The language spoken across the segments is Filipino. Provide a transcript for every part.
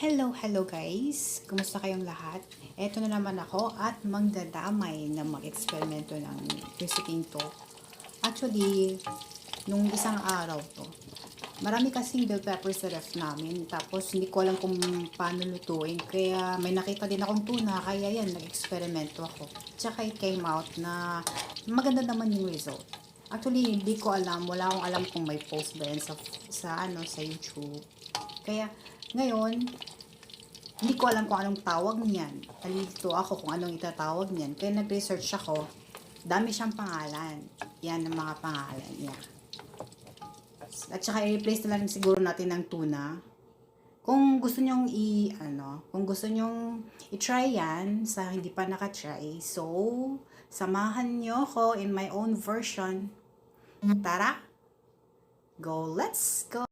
Hello guys! Kumusta kayong lahat? Eto na naman ako at magdadamay na mag-eksperimento ng recipe to. Actually, nung isang araw to, marami kasing bell peppers sa ref namin. Tapos hindi ko alam kung paano lutuin. Kaya may nakita din akong tuna. Kaya yan, nag-eksperimento ako. Tsaka it came out na maganda naman yung result. Actually, hindi ko alam. Wala akong alam kung may post ba yan sa YouTube. Kaya, ngayon, hindi ko alam kung anong tawag niyan. Nalilito ako kung anong itatawag niyan. Kaya nag-research ako. Dami siyang pangalan. Yan ang mga pangalan niya. At saka i-replace na lang siguro natin ng tuna. Kung gusto nyong kung gusto nyong i-try yan sa hindi pa naka-try. So, samahan nyo ko in my own version. Tara! Go! Let's go!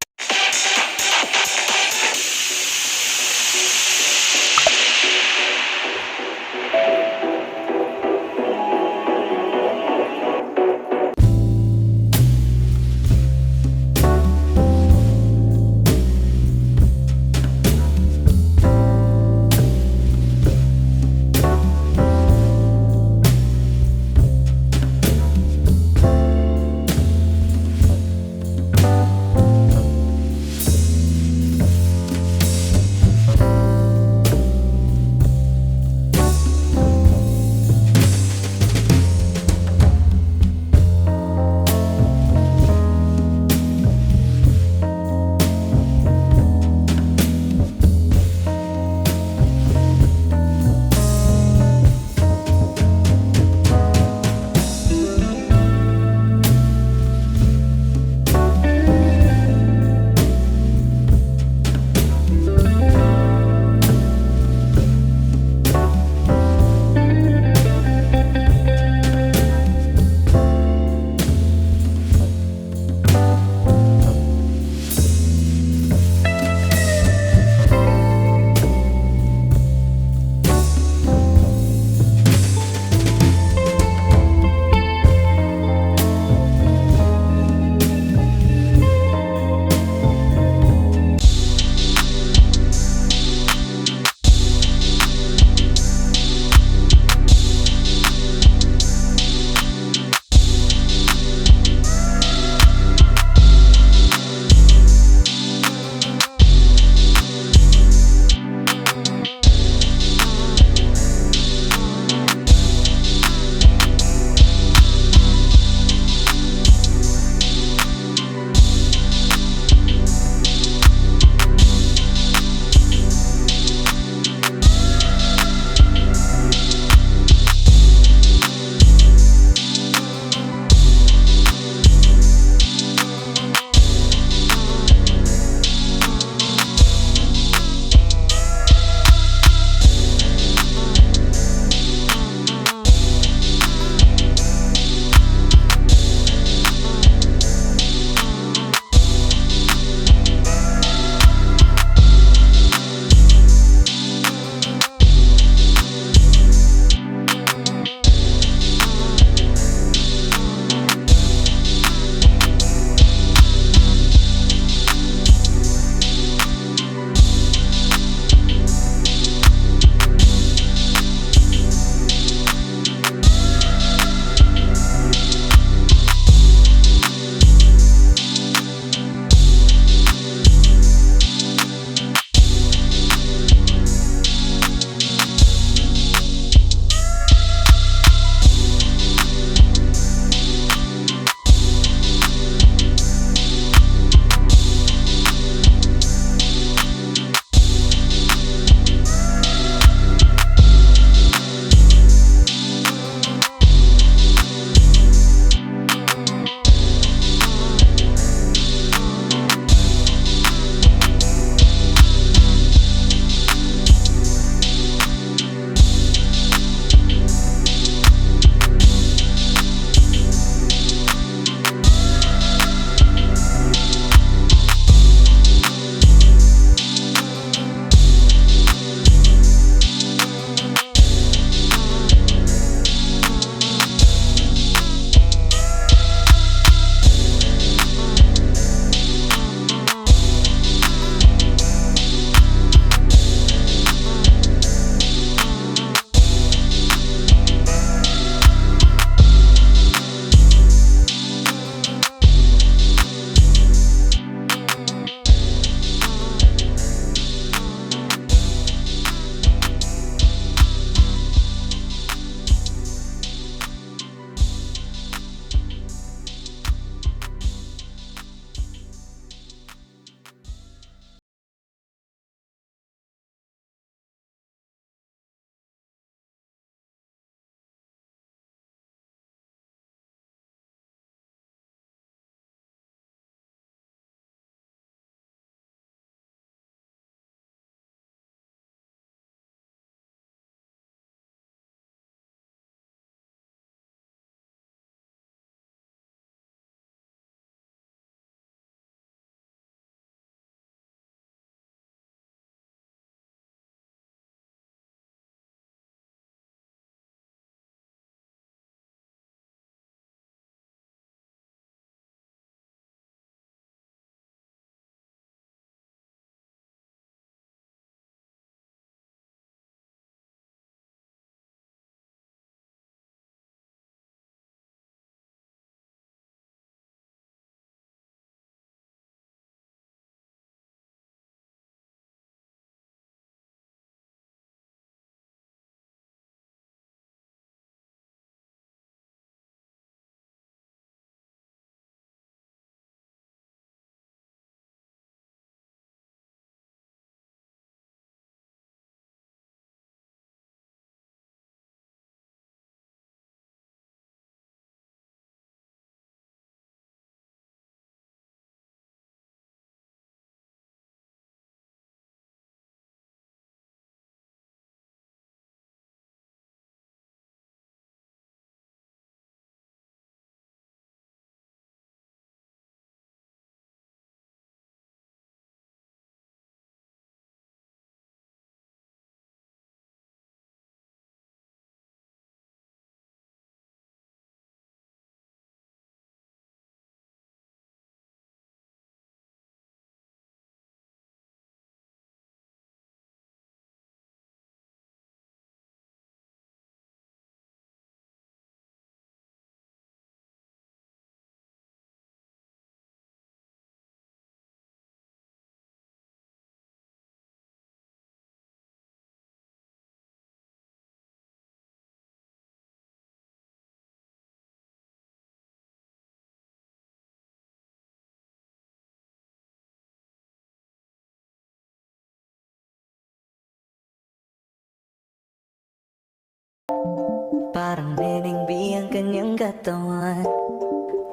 Parang nenengbi ang kanyang katawan.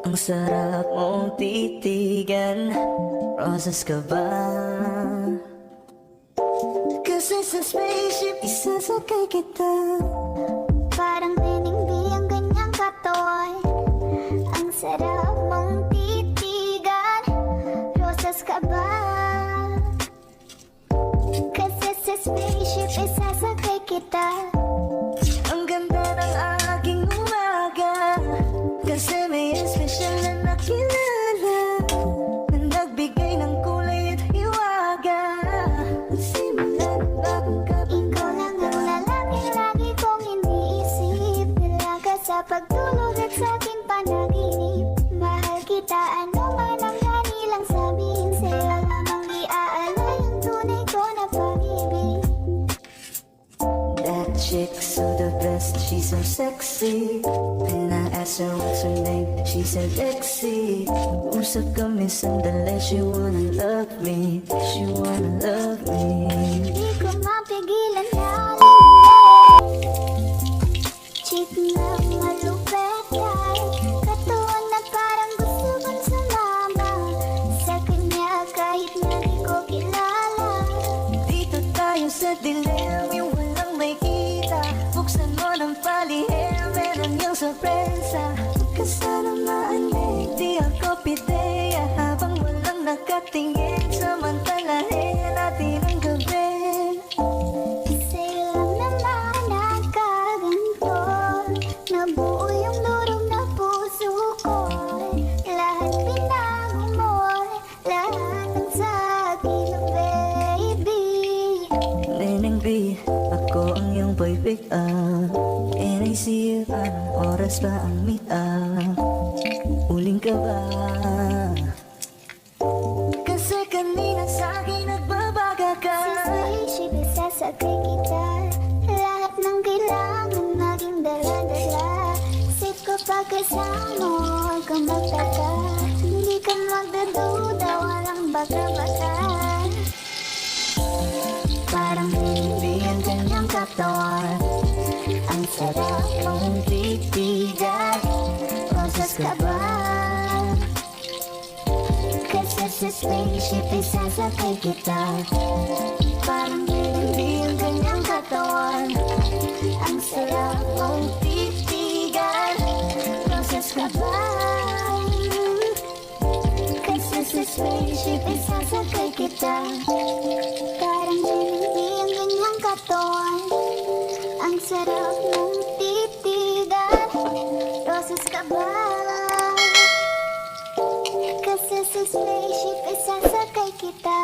Ang sarap mong titigan. Roses ka ba? Kasi sa spaceship isasakay kita. Parang nenengbi ang kanyang katawan. Ang sarap mong titigan. Rosas ka ba? Kasi sa spaceship isasakay kita. Ang ganda ng aking umaga. Kasi may espesyal na nakilala na nagbigay ng kulay at hiwaga. Simula ng bagong Ikaw lang ang lalaki lagi kong iniisip. Nilaga sa pagtulog at sa aking panaginip. Mahal kita, ano man ang kanilang sabihin. Sa'yo lamang iaalay ang tunay ko na pag-ibig. That chick so the best, she's so sexy. When I asked her what's her name, she said Lexi. Usap kami sandali, she wanna love me. She wanna love me. Di ko mapigilan na chick na malupet ay katuwang na parang gusto kong sumama sa kanya kahit na di ko kilala. Dito tayo sa dilim, yung walang may kita. Buksan mo ng palihim, meron yung sorpresa. Magkasama maanig, di ako pideya. Habang walang nakatingin, samantalahin natin ang gabi. Sa'yo lang naman nagkaganto. Nabuo yung durog na puso ko. Lahat binago mo, lahat ng sa'kin, baby. Neneng B, ako ang iyong boy pick up. And I see you, anong oras ba ang meet up? Uling ka ba? Kasi kanina sa'kin nagbabaga ka. Sa spaceship isasakay kita. Lahat ng kailangan naging dala-dala. Isip ko pagkasama, huwag kang magtaka. Hindi ka magdaduda, walang baka-baka. Parang hindi ang kanyang katawan. Ang sarap mong titigan. Rosas ka ba? Kasi sa spaceship isasakay kita. Parang hindi ang kanyang katawan. Ang sarap mong titigan. Rosas ka ba? Kasi sa spaceship isasakay kita. Parang hindi ang kanyang katawan. Ang sarap mong titigan. Rosas ka ba? Kasi sa spaceship isasakay kita.